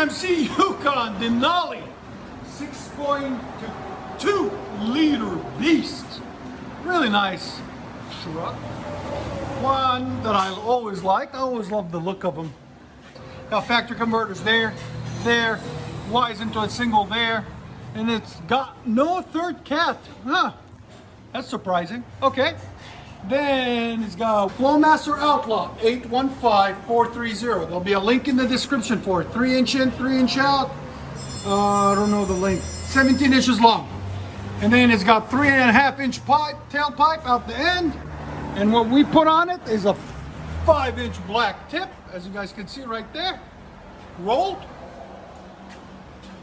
GMC Yukon DENALI 6.2 liter beast. Really nice truck. One that I always liked. I always loved the look of them. Got factory converters there, Y's into a single there, and it's got no third cat. Huh? That's surprising. Okay. Then it's got FLOWMASTER Outlaw 815430. There'll be a link in the description for it. 3-inch in, 3-inch out. I don't know the length. 17 inches long. And then it's got 3.5-inch tailpipe out the end. And what we put on it is a 5-inch black tip, as you guys can see right there. Rolled.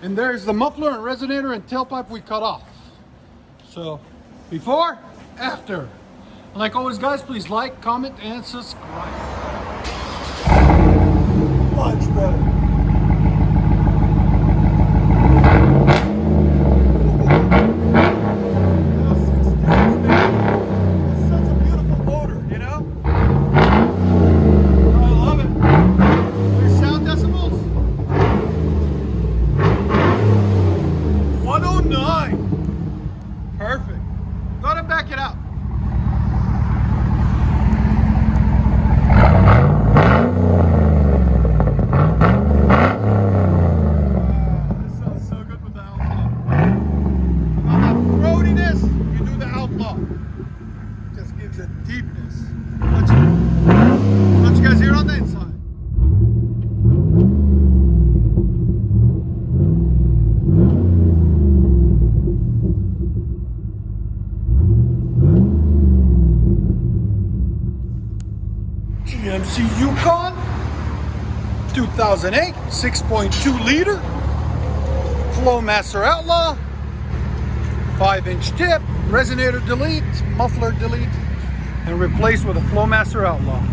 And there's the muffler and resonator and tailpipe we cut off. So, before, after. Like always, guys, please like, comment, and subscribe. Much better. It's such a beautiful motor, you know? I love it. Your sound decibels? 109. Perfect. Go ahead and back it out. Just gives it deepness. Let you guys hear it on the inside. GMC Yukon 2008 6.2 liter FLOWMASTER Outlaw, 5-inch tip, resonator delete, muffler delete, and replaced with a FLOWMASTER Outlaw.